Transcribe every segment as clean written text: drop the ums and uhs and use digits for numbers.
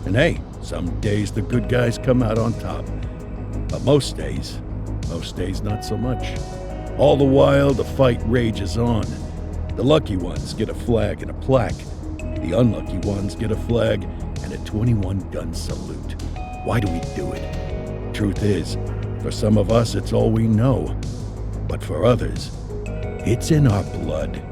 And hey, some days the good guys come out on top. But most days not so much. All the while, the fight rages on. The lucky ones get a flag and a plaque. The unlucky ones get a flag and a 21-gun salute. Why do we do it? Truth is, for some of us, it's all we know. But for others, it's in our blood.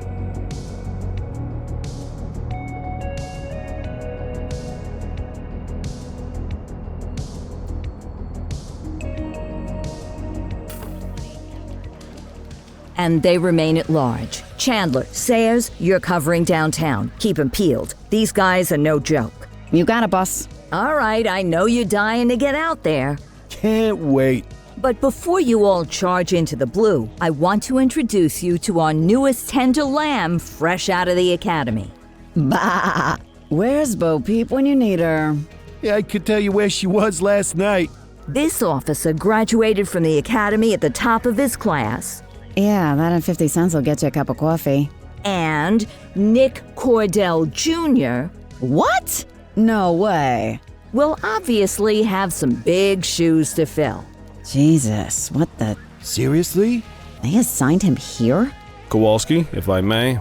And they remain at large. Chandler, Sayers, you're covering downtown. Keep 'em peeled. These guys are no joke. You got it, boss. All right, I know you're dying to get out there. Can't wait. But before you all charge into the blue, I want to introduce you to our newest tender lamb fresh out of the academy. Bah! Where's Bo Peep when you need her? Yeah, I could tell you where she was last night. This officer graduated from the academy at the top of his class. Yeah, that and 50 cents will get you a cup of coffee. And Nick Cordell Jr. What? No way. will obviously have some big shoes to fill. Jesus, what the... Seriously? They assigned him here? Kowalski, if I may,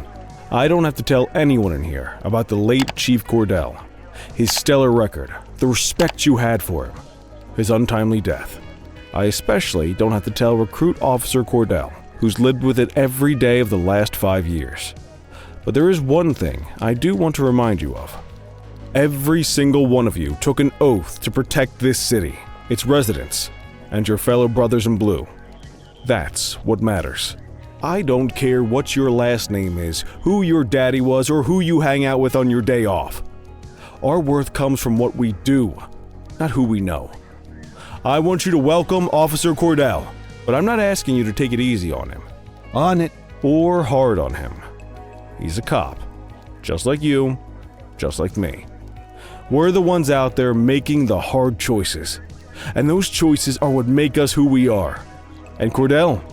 I don't have to tell anyone in here about the late Chief Cordell, his stellar record, the respect you had for him, his untimely death. I especially don't have to tell Recruit Officer Cordell, who's lived with it every day of the last 5 years. But there is one thing I do want to remind you of. Every single one of you took an oath to protect this city, its residents, and your fellow brothers in blue. That's what matters. I don't care what your last name is, who your daddy was, or who you hang out with on your day off. Our worth comes from what we do, not who we know. I want you to welcome Officer Cordell, but I'm not asking you to take it easy on him. On it. Or hard on him. He's a cop, just like you, just like me. We're the ones out there making the hard choices, and those choices are what make us who we are. And Cordell,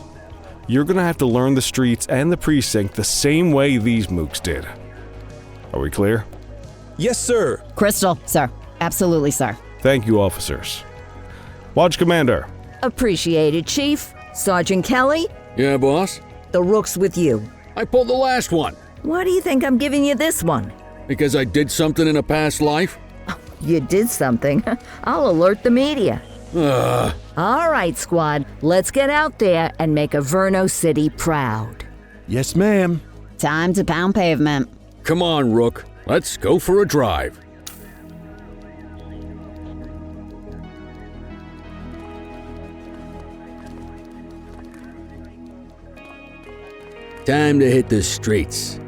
you're gonna have to learn the streets and the precinct the same way these mooks did. Are we clear? Yes, sir. Crystal, sir. Absolutely, sir. Thank you, officers. Watch Commander. Appreciated, Chief. Sergeant Kelly, Yeah, boss? the rook's with you. I pulled the last one. Why do you think I'm giving you this one? Because I did something in a past life? You did something. I'll alert the media. All right, squad. Let's get out there and make Averno City proud. Yes, ma'am. Time to pound pavement. Come on, Rook. Let's go for a drive. Time to hit the streets.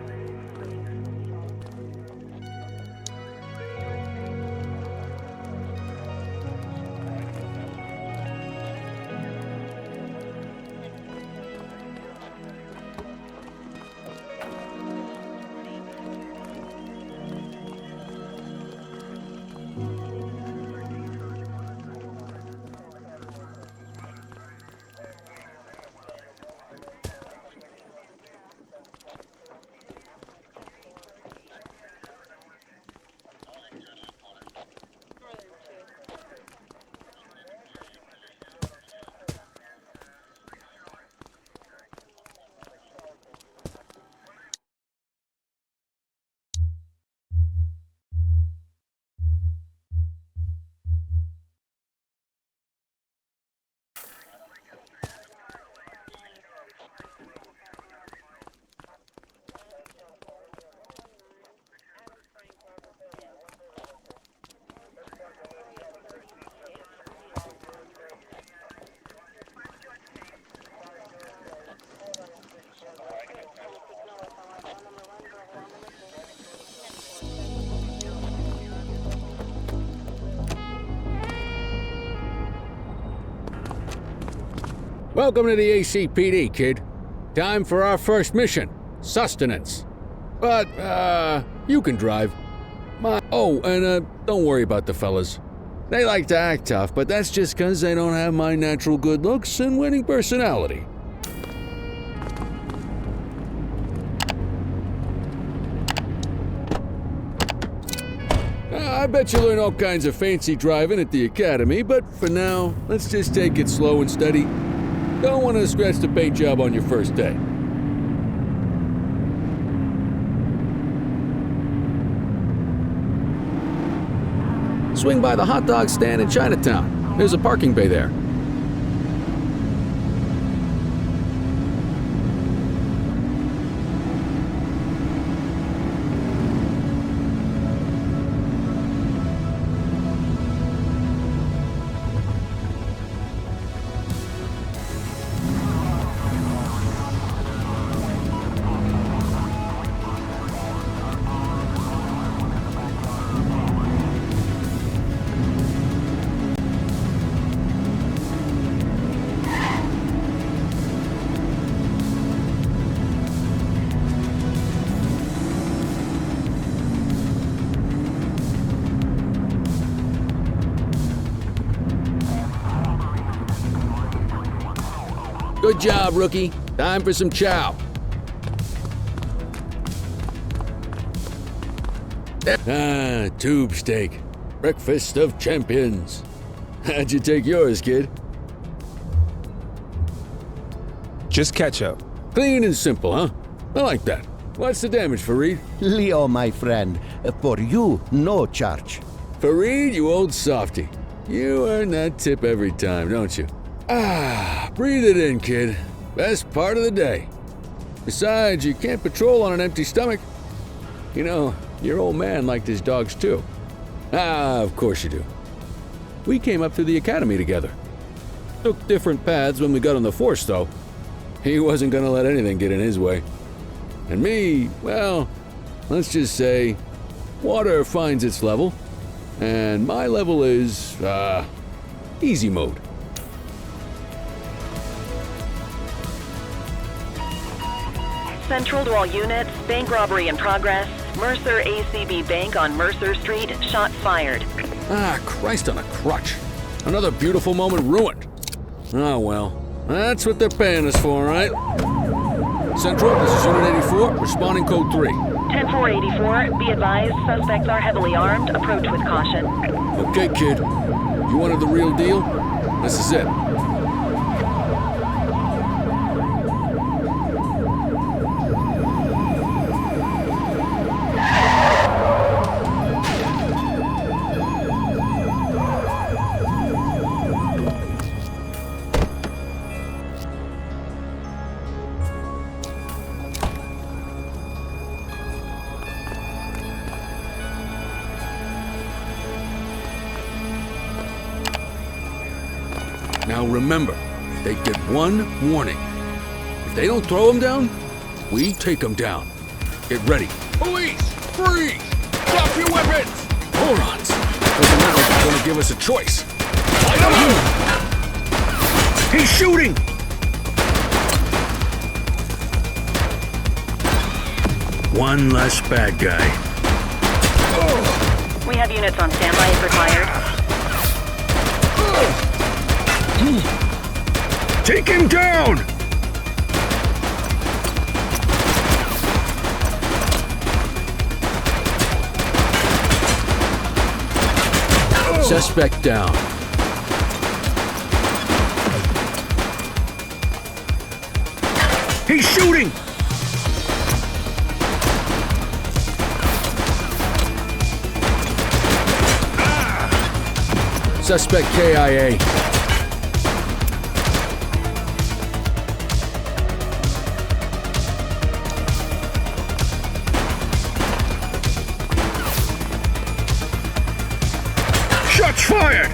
Welcome to the ACPD, kid. Time for our first mission, sustenance. But, you can drive. Don't worry about the fellas. They like to act tough, but that's just 'cause they don't have my natural good looks and winning personality. I bet you learn all kinds of fancy driving at the academy, but for now, let's just take it slow and steady. Don't want to scratch the paint job on your first day. Swing by the hot dog stand in Chinatown. There's a parking bay there. Good job, rookie. Time for some chow. Tube steak. Breakfast of champions. How'd you take yours, kid? Just ketchup. Clean and simple, huh? I like that. What's the damage, Fareed? Leo, my friend, for you, no charge. Fareed, you old softy. You earn that tip every time, don't you? Breathe it in, kid. Best part of the day. Besides, you can't patrol on an empty stomach. You know, your old man liked his dogs too. Of course you do. We came up through the academy together. Took different paths when we got on the force, though. He wasn't gonna let anything get in his way. And me, well, let's just say, water finds its level, and my level is, easy mode. Central to all units, bank robbery in progress. Mercer ACB Bank on Mercer Street, shots fired. Christ on a crutch. Another beautiful moment ruined. Oh well, that's what they're paying us for, right? Central, this is Unit 84, responding code 3. 10-484, be advised, suspects are heavily armed, approach with caution. Okay, kid. You wanted the real deal? This is it. Now remember, they get one warning. If they don't throw them down, we take them down. Get ready. Police! Freeze! Drop your weapons! Morons! Doesn't matter if they're gonna give us a choice. Light them up! He's shooting! One less bad guy. We have units on standby if required. Take him down! Suspect down. He's shooting! Suspect KIA. Shots fired!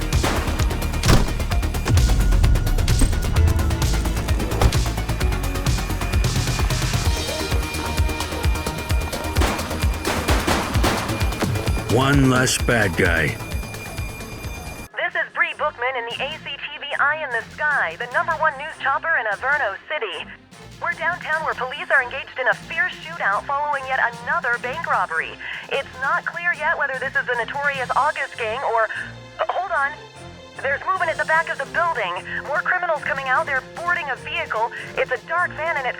One less bad guy. This is Bree Bookman in the ACTV Eye in the Sky, the #1 news chopper in Averno City. We're downtown where police are engaged in a fierce shootout following yet another bank robbery. It's not clear yet whether this is the notorious August gang or... hold on. There's movement at the back of the building. More criminals coming out. They're boarding a vehicle. It's a dark van and it's...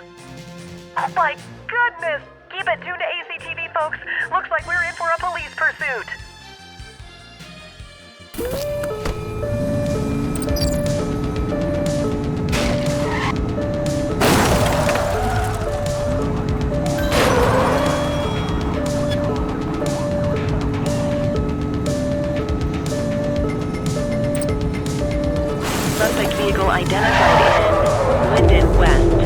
oh my goodness! Keep it tuned to ACTV, folks. Looks like we're in for a police pursuit. Suspect vehicle identified in Linden West.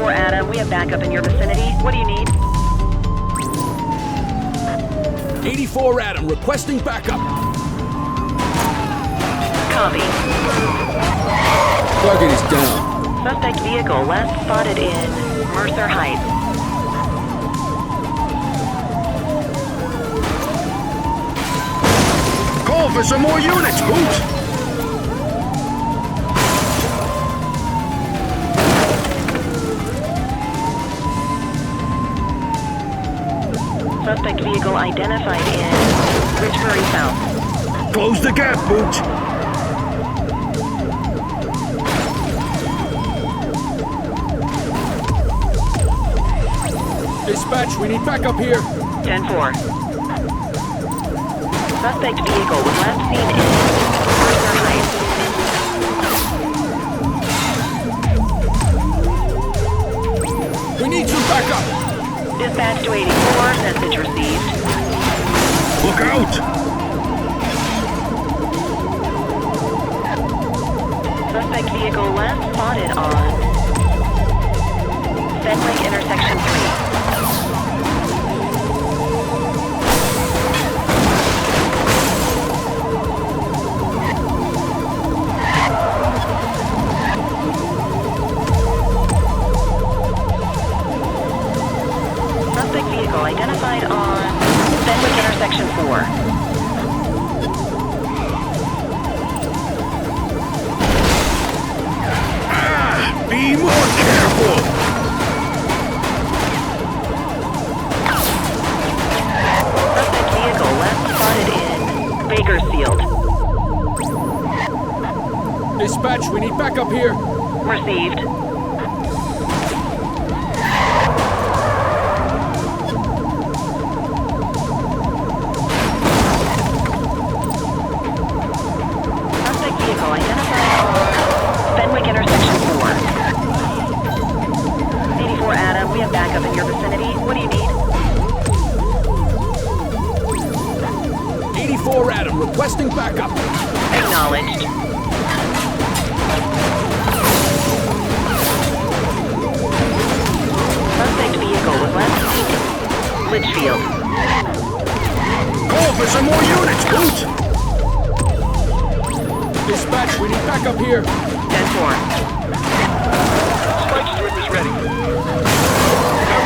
Adam, we have backup in your vicinity. What do you need? 84 Adam, requesting backup. Copy. Target is down. Suspect vehicle last spotted in Mercer Heights. Call for some more units, Boot! Suspect vehicle identified in Richbury South. Close the gap, Boot! Dispatch, we need backup here. 10-4. Suspect vehicle was last seen in Mercer Heights. We need some backup. Dispatch to 84, message received. Look out! Suspect vehicle last spotted on Fenwick intersection 3. Identified on Fenwick intersection 4. Be more careful! Suspect vehicle last spotted in Bakersfield. Dispatch, we need backup here. Received. Backup in your vicinity. What do you need? 84 Adam, requesting backup. Acknowledged. Suspect vehicle was last seen in Litchfield. Call for some more units, Boot! Dispatch, we need backup here. 10-4. Spike strip is ready.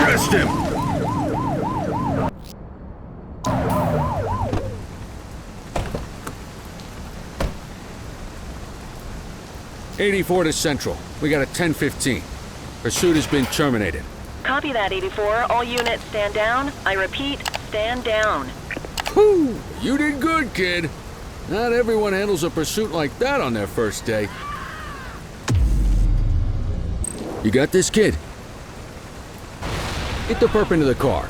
Arrest him! '84 to Central. We got a 10-15. Pursuit has been terminated. Copy that, 84. All units stand down. I repeat, stand down. Whew! You did good, kid. Not everyone handles a pursuit like that on their first day. You got this, kid? Get the perp into the car.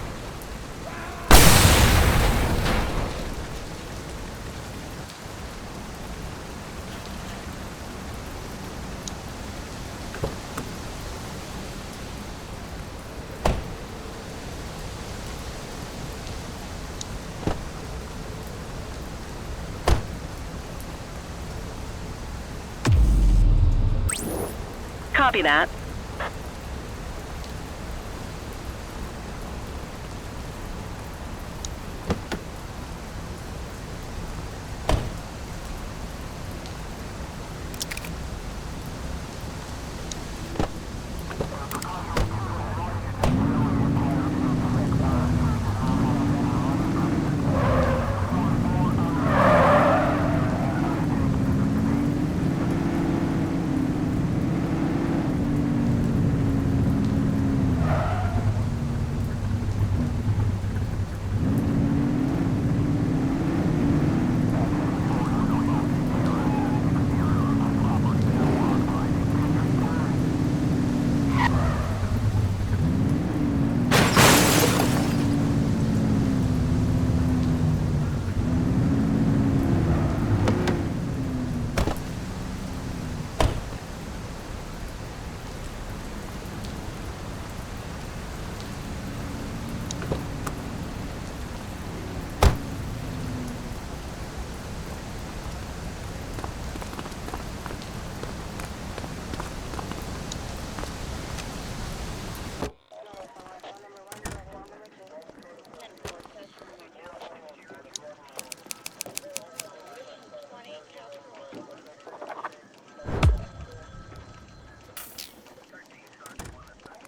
Copy that.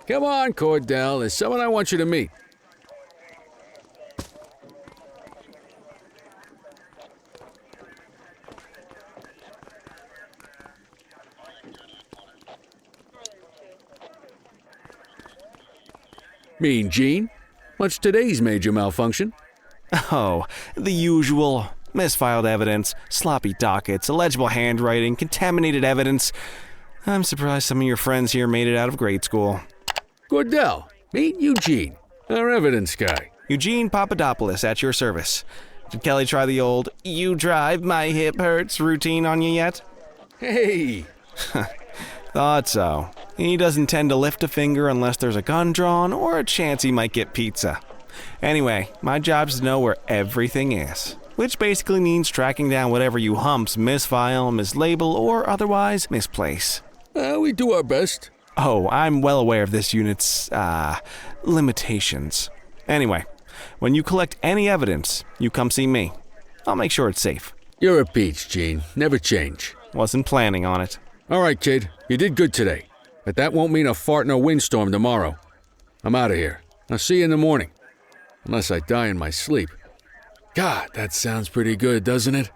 Come on, Cordell. There's someone I want you to meet. Mean Gene? What's today's major malfunction? Oh, the usual. Misfiled evidence, sloppy dockets, illegible handwriting, contaminated evidence. I'm surprised some of your friends here made it out of grade school. Cordell, meet Eugene, our evidence guy. Eugene Papadopoulos at your service. Did Kelly try the old "you drive, my hip hurts" routine on you yet? Hey! Thought so. He doesn't tend to lift a finger unless there's a gun drawn or a chance he might get pizza. Anyway, my job's to know where everything is, which basically means tracking down whatever you humps misfile, mislabel, or otherwise misplace. We do our best. Oh, I'm well aware of this unit's, limitations. Anyway, when you collect any evidence, you come see me. I'll make sure it's safe. You're a peach, Gene. Never change. Wasn't planning on it. All right, kid. You did good today. But that won't mean a fart in a windstorm tomorrow. I'm out of here. I'll see you in the morning. Unless I die in my sleep. God, that sounds pretty good, doesn't it?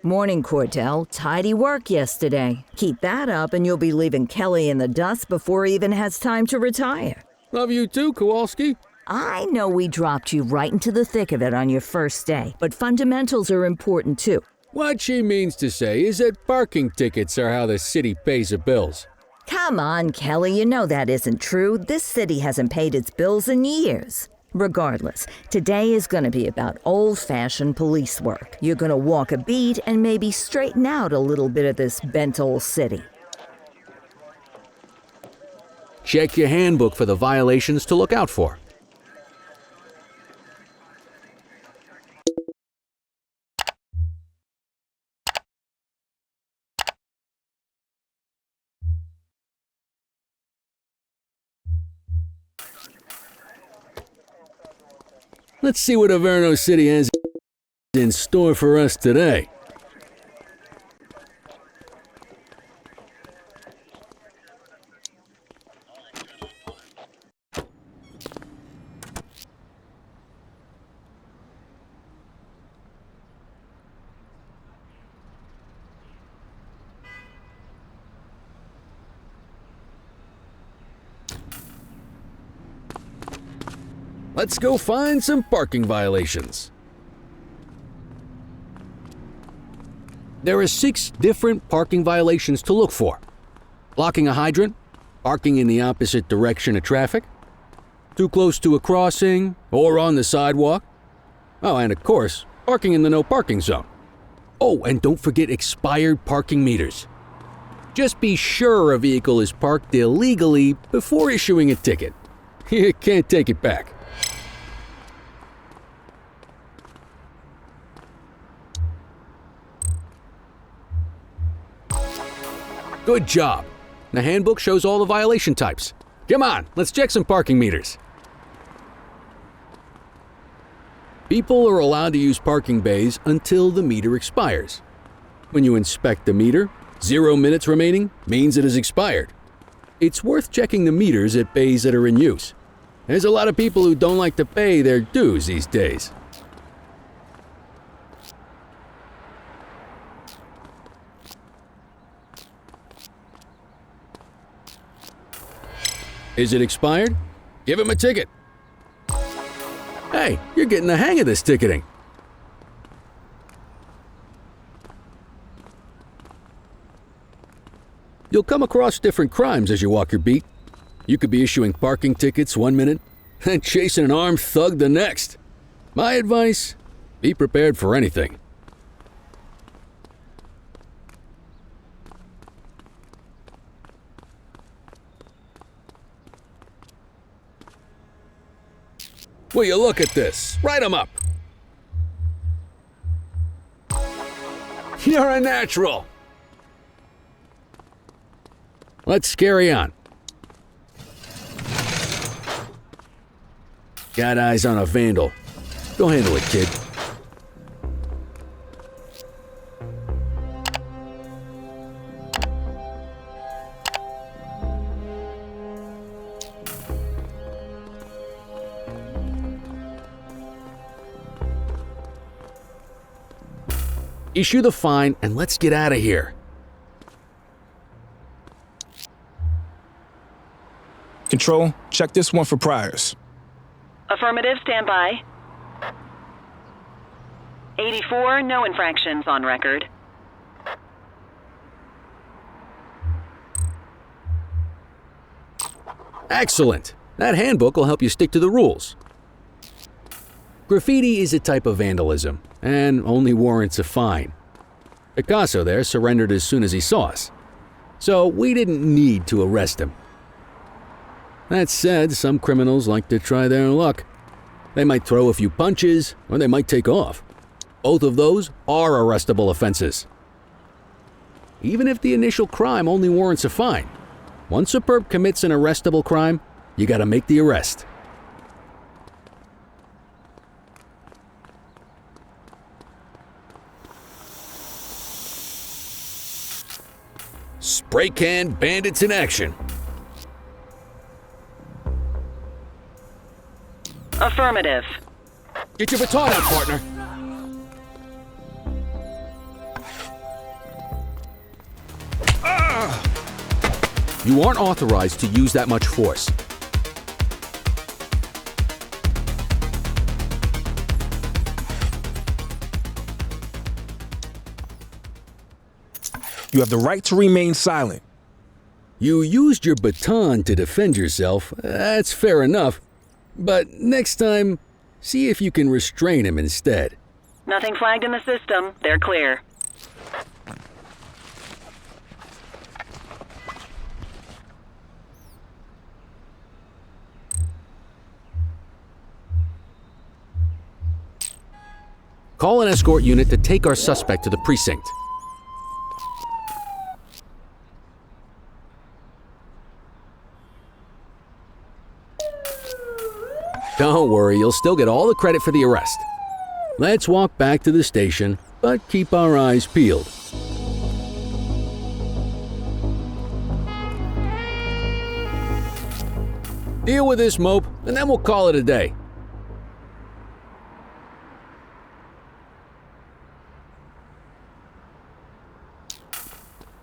Morning, Cordell. Tidy work yesterday. Keep that up and you'll be leaving Kelly in the dust before he even has time to retire. Love you too, Kowalski. I know we dropped you right into the thick of it on your first day, but fundamentals are important too. What she means to say is that parking tickets are how the city pays the bills. Come on, Kelly, you know that isn't true. This city hasn't paid its bills in years. Regardless, today is going to be about old-fashioned police work. You're going to walk a beat and maybe straighten out a little bit of this bent old city. Check your handbook for the violations to look out for. Let's see what Averno City has in store for us today. Let's go find some parking violations. There are 6 different parking violations to look for. Blocking a hydrant, parking in the opposite direction of traffic, too close to a crossing or on the sidewalk. Oh, and of course, parking in the no parking zone. Oh, and don't forget expired parking meters. Just be sure a vehicle is parked illegally before issuing a ticket. You can't take it back. Good job. The handbook shows all the violation types. Come on, let's check some parking meters. People are allowed to use parking bays until the meter expires. When you inspect the meter, 0 minutes remaining means it has expired. It's worth checking the meters at bays that are in use. There's a lot of people who don't like to pay their dues these days. Is it expired? Give him a ticket. Hey, you're getting the hang of this ticketing. You'll come across different crimes as you walk your beat. You could be issuing parking tickets 1 minute and chasing an armed thug the next. My advice, be prepared for anything. Will you look at this? Write 'em up. You're a natural. Let's carry on. Got eyes on a vandal. Go handle it, kid. Issue the fine and let's get out of here. Control, check this one for priors. Affirmative, stand by. 84, no infractions on record. Excellent. That handbook will help you stick to the rules. Graffiti is a type of vandalism, and only warrants a fine. Picasso there surrendered as soon as he saw us, so we didn't need to arrest him. That said, some criminals like to try their luck. They might throw a few punches, or they might take off. Both of those are arrestable offenses. Even if the initial crime only warrants a fine, once a perp commits an arrestable crime, you gotta make the arrest. Spray can bandits in action. Affirmative. Get your baton out, partner. You aren't authorized to use that much force. You have the right to remain silent. You used your baton to defend yourself. That's fair enough. But next time, see if you can restrain him instead. Nothing flagged in the system. They're clear. Call an escort unit to take our suspect to the precinct. Don't worry, you'll still get all the credit for the arrest. Let's walk back to the station, but keep our eyes peeled. Deal with this mope, and then we'll call it a day.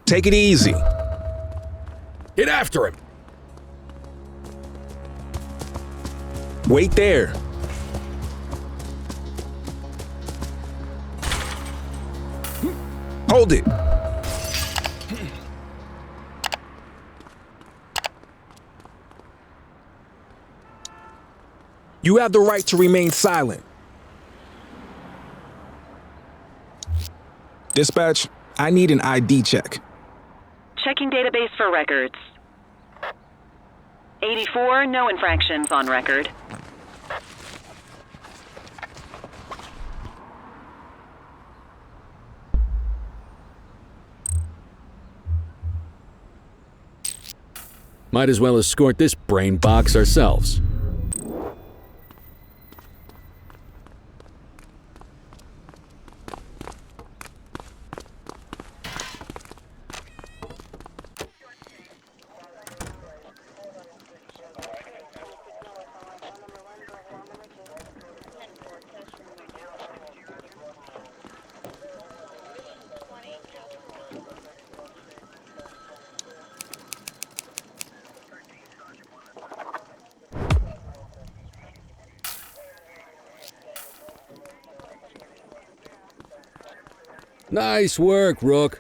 Take it easy. Get after him. Wait there. Hold it. You have the right to remain silent. Dispatch, I need an ID check. Checking database for records. 84, no infractions on record. Might as well escort this brain box ourselves. Nice work, Rook.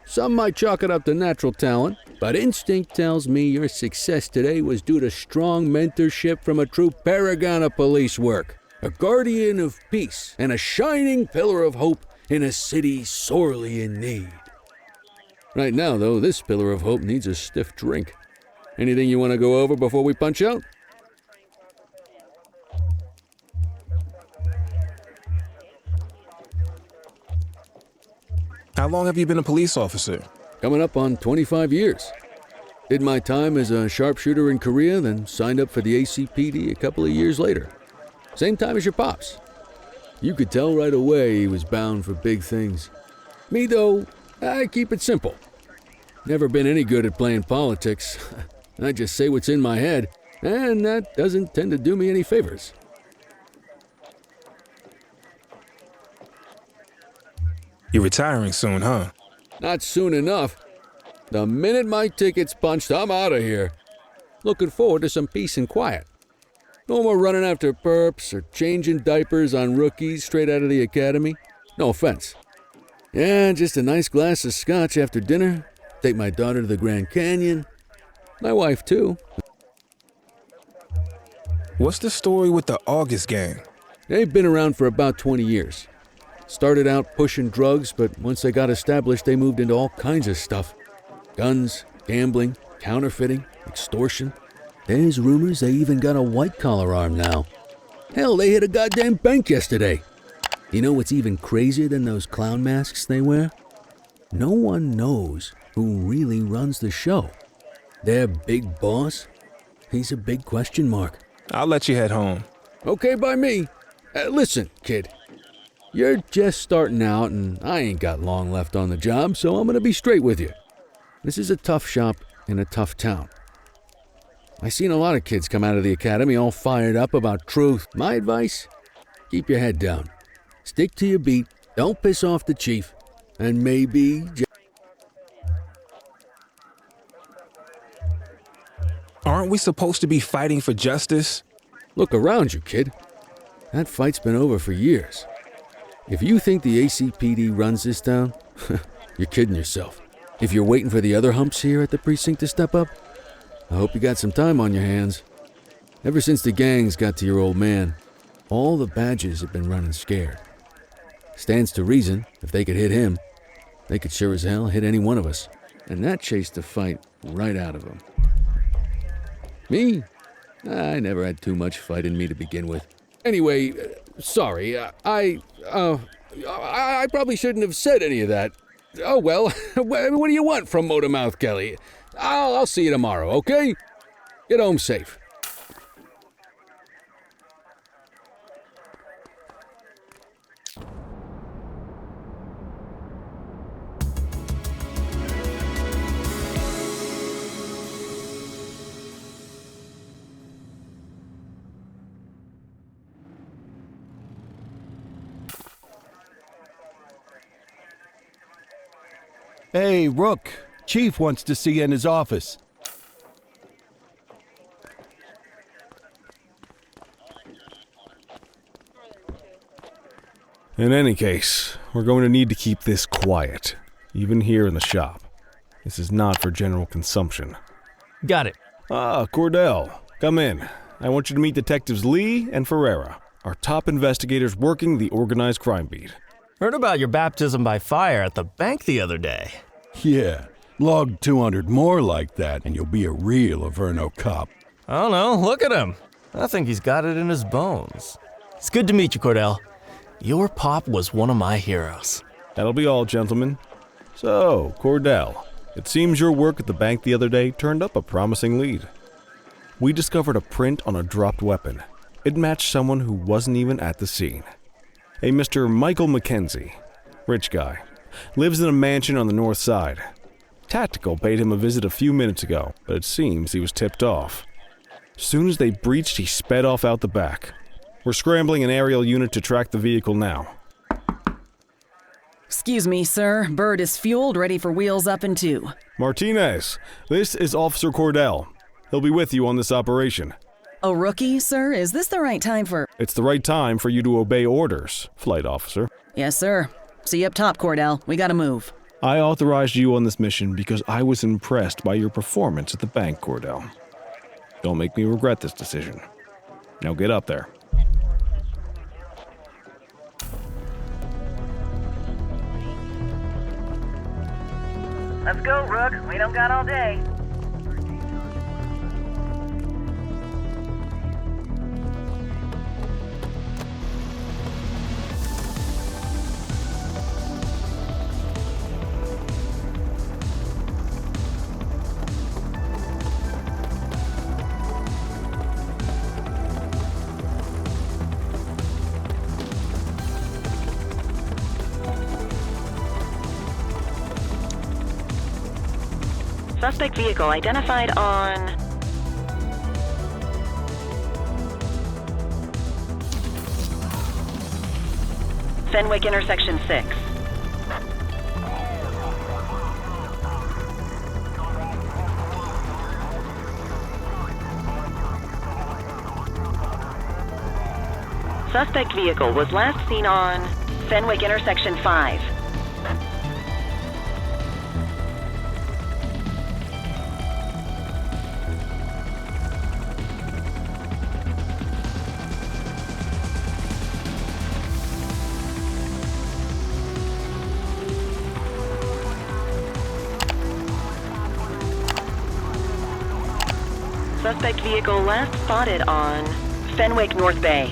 Some might chalk it up to natural talent, but instinct tells me your success today was due to strong mentorship from a true paragon of police work, a guardian of peace, and a shining pillar of hope in a city sorely in need. Right now, though, this pillar of hope needs a stiff drink. Anything you want to go over before we punch out? How long have you been a police officer? Coming up on 25 years. Did my time as a sharpshooter in Korea, then signed up for the ACPD a couple of years later. Same time as your pops. You could tell right away he was bound for big things. Me, though, I keep it simple. Never been any good at playing politics. I just say what's in my head, and that doesn't tend to do me any favors. You're retiring soon, huh? Not soon enough. The minute my ticket's punched, I'm out of here. Looking forward to some peace and quiet. No more running after perps or changing diapers on rookies straight out of the academy. No offense. Yeah, just a nice glass of scotch after dinner. Take my daughter to the Grand Canyon. My wife, too. What's the story with the August gang? They've been around for about 20 years. Started out pushing drugs, but once they got established, they moved into all kinds of stuff. Guns, gambling, counterfeiting, extortion. There's rumors they even got a white-collar arm now. Hell, they hit a goddamn bank yesterday. You know what's even crazier than those clown masks they wear? No one knows who really runs the show. Their big boss? He's a big question mark. I'll let you head home. Okay by me. Listen, kid. You're just starting out, and I ain't got long left on the job, so I'm gonna be straight with you. This is a tough shop in a tough town. I seen a lot of kids come out of the academy all fired up about truth. My advice? Keep your head down. Stick to your beat, don't piss off the chief, and maybe Aren't we supposed to be fighting for justice? look around you, kid. That fight's been over for years. If you think the ACPD runs this town, you're kidding yourself. If you're waiting for the other humps here at the precinct to step up, I hope you got some time on your hands. Ever since the gangs got to your old man, all the badges have been running scared. Stands to reason, if they could hit him, they could sure as hell hit any one of us. And that chased the fight right out of them. Me? I never had too much fight in me to begin with. Anyway, sorry, I probably shouldn't have said any of that. Oh well, what do you want from Motormouth Kelly? I'll see you tomorrow, okay? Get home safe. Hey, Rook. Chief wants to see you in his office. In any case, we're going to need to keep this quiet, even here in the shop. This is not for general consumption. Got it. Ah, Cordell, come in. I want you to meet Detectives Lee and Ferreira, our top investigators working the organized crime beat. Heard about your baptism by fire at the bank the other day. Yeah, log 200 more like that and you'll be a real Averno cop. I don't know, look at him. I think he's got it in his bones. It's good to meet you, Cordell. Your pop was one of my heroes. That'll be all, gentlemen. So, Cordell, it seems your work at the bank the other day turned up a promising lead. We discovered a print on a dropped weapon. It matched someone who wasn't even at the scene. A Mr. Michael McKenzie, rich guy, lives in a mansion on the north side. Tactical paid him a visit a few minutes ago, but it seems he was tipped off. Soon as they breached, he sped off out the back. We're scrambling an aerial unit to track the vehicle now. Excuse me, sir. Bird is fueled, ready for wheels up in 2. Martinez, this is Officer Cordell. He'll be with you on this operation. A rookie, sir? Is this the right time for... It's the right time for you to obey orders, flight officer. Yes, sir. See you up top, Cordell. We gotta move. I authorized you on this mission because I was impressed by your performance at the bank, Cordell. Don't make me regret this decision. Now get up there. Let's go, Rook. We don't got all day. Suspect vehicle identified on Fenwick intersection 6. Suspect vehicle was last seen on Fenwick intersection 5. Suspect vehicle last spotted on Fenwick North Bay.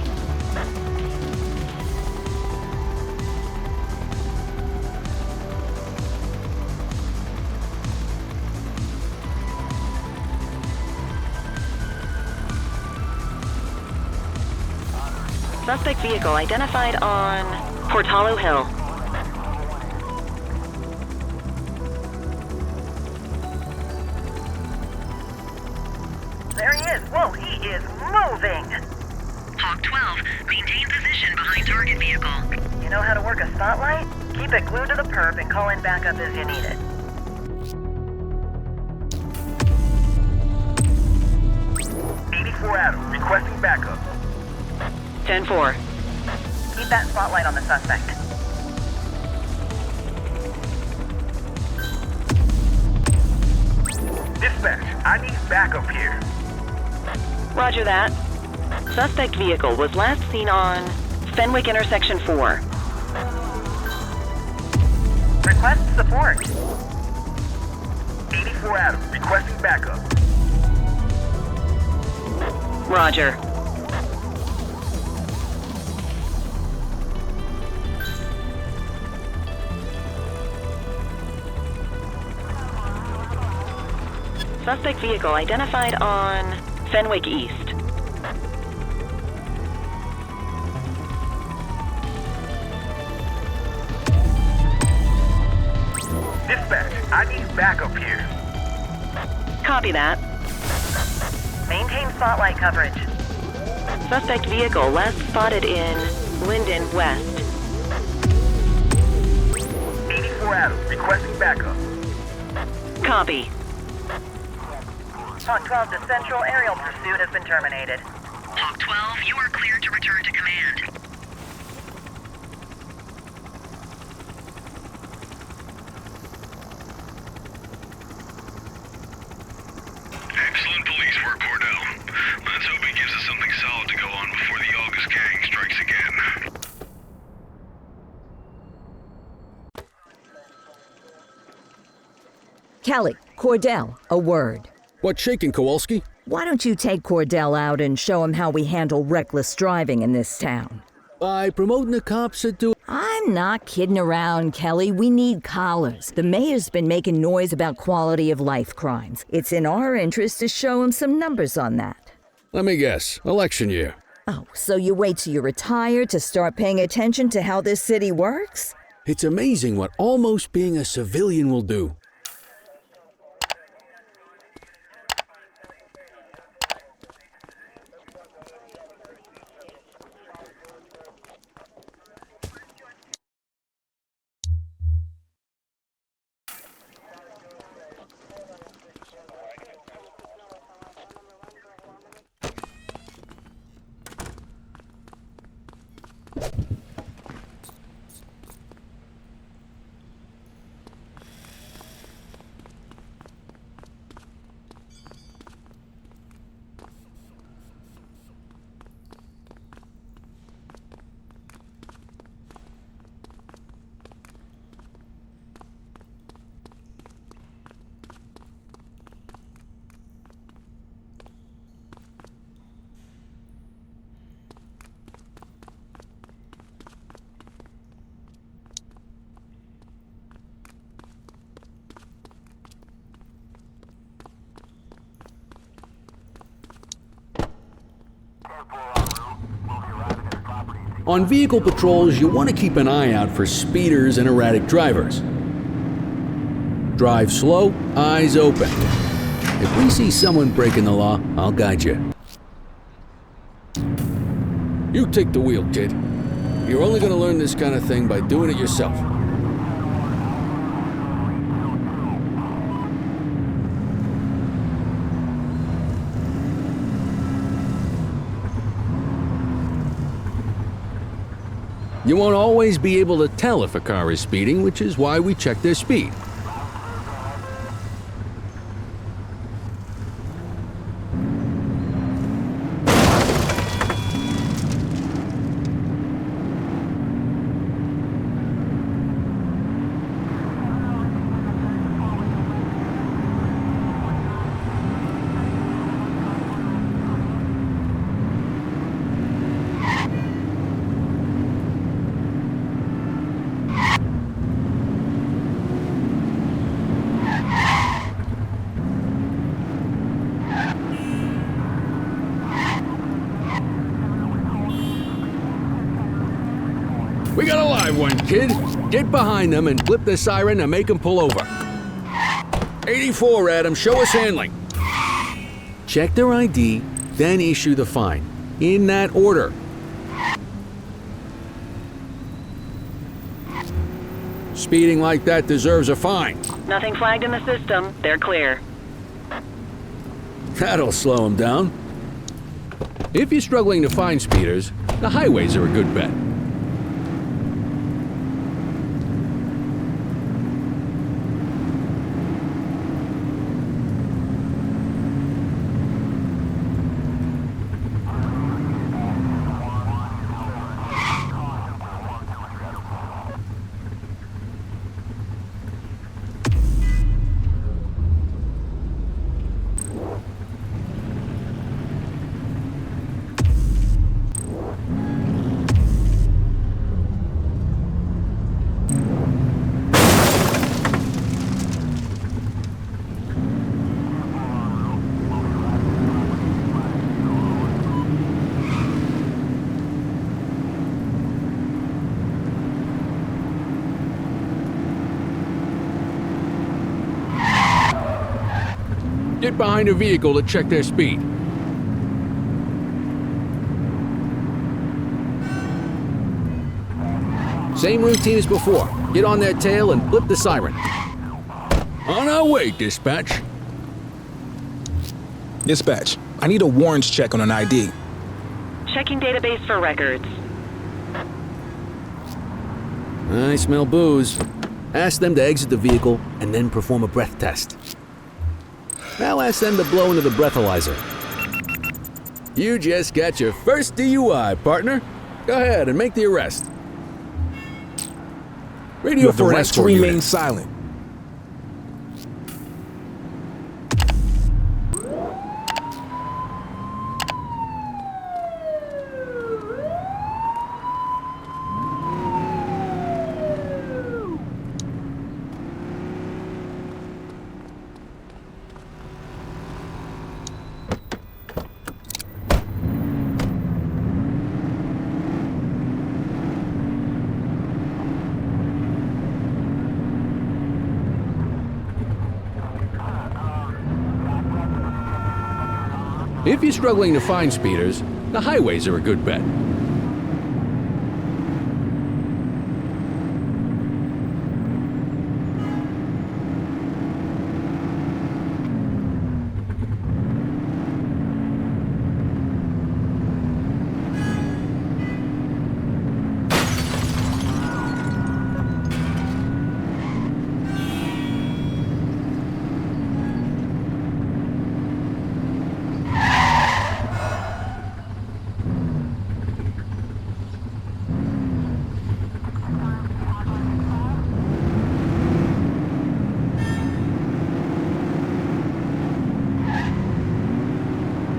Suspect vehicle identified on Portalo Hill. There he is. Whoa, he is moving. Hawk 12, maintain position behind target vehicle. You know how to work a spotlight? Keep it glued to the perp and call in backup as you need it. Adam, requesting backup. 10-4. Keep that spotlight on the suspect. Dispatch, I need backup here. Roger that. Suspect vehicle was last seen on Fenwick intersection 4. Request support. 84 Adam, requesting backup. Roger. Suspect vehicle identified on Fenwick East. Dispatch, I need backup here. Copy that. Maintain spotlight coverage. Suspect vehicle last spotted in Linden West. 84 Adam, requesting backup. Copy. Hawk 12 to Central, aerial pursuit has been terminated. Hawk 12, you are cleared to return to command. Excellent police work, Cordell. Let's hope it gives us something solid to go on before the August gang strikes again. Kelly, Cordell, a word. What's shaking, Kowalski? Why don't you take Cordell out and show him how we handle reckless driving in this town? By promoting the cops that do... I'm not kidding around, Kelly. We need collars. The mayor's been making noise about quality of life crimes. It's in our interest to show him some numbers on that. Let me guess. Election year. Oh, so you wait till you retire to start paying attention to how this city works? It's amazing what almost being a civilian will do. On vehicle patrols, you want to keep an eye out for speeders and erratic drivers. Drive slow, eyes open. If we see someone breaking the law, I'll guide you. You take the wheel, kid. You're only gonna learn this kind of thing by doing it yourself. You won't always be able to tell if a car is speeding, which is why we check their speed. We got a live one, kid. Get behind them and flip the siren and make them pull over. 84, Adam, show us handling. Check their ID, then issue the fine. In that order. Speeding like that deserves a fine. Nothing flagged in the system. They're clear. That'll slow them down. If you're struggling to find speeders, the highways are a good bet. Get behind a vehicle to check their speed. Same routine as before. Get on their tail and flip the siren. On our way, dispatch. Dispatch, I need a warrants check on an ID. Checking database for records. I smell booze. Ask them to exit the vehicle and then perform a breath test. Now ask them to blow into the breathalyzer. You just got your first DUI, partner. Go ahead and make the arrest. Radio You have the for an right to escort remain unit. silent. If you're struggling to find speeders, the highways are a good bet.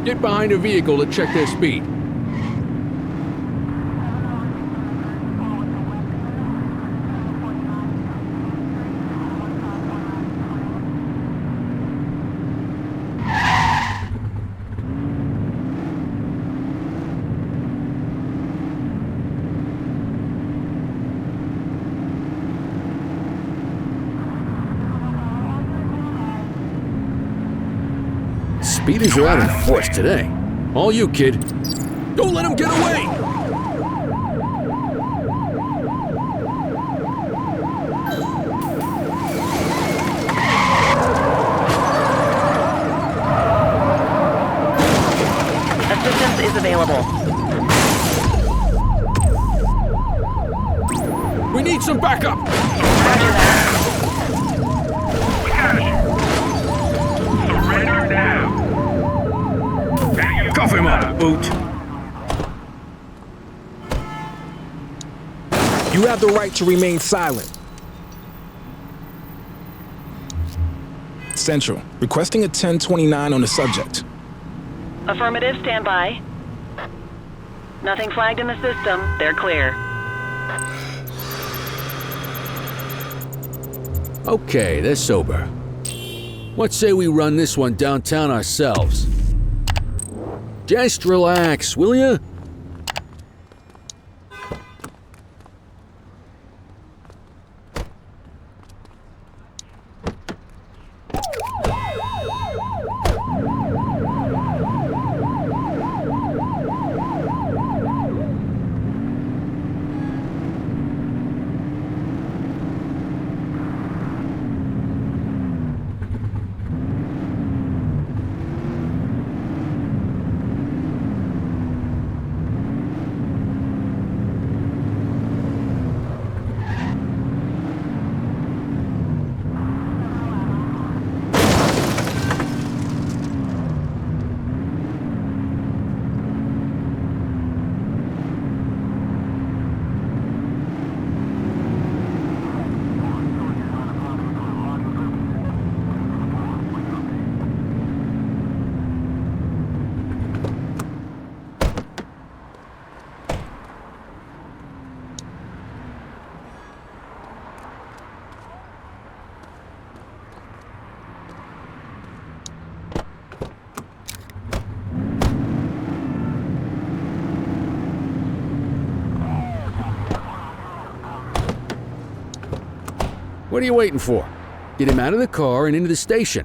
Get behind a vehicle to check their speed. Speeders are out in force today. All you, kid. Don't let him get away! Assistance is available. We need some backup! Roger that. We got you. Surrender now. Cuff him up, Boot. You have the right to remain silent. Central, requesting a 1029 on the subject. Affirmative, stand by. Nothing flagged in the system. They're clear. Okay, they're sober. What say we run this one downtown ourselves? Just relax, will ya? What are you waiting for? Get him out of the car and into the station.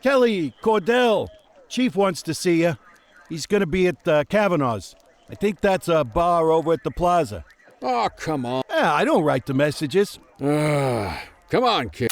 Kelly, Cordell. Chief wants to see you. He's gonna be at Kavanaugh's. I think that's a bar over at the plaza. Oh, come on. Yeah, I don't write the messages. Come on, kid.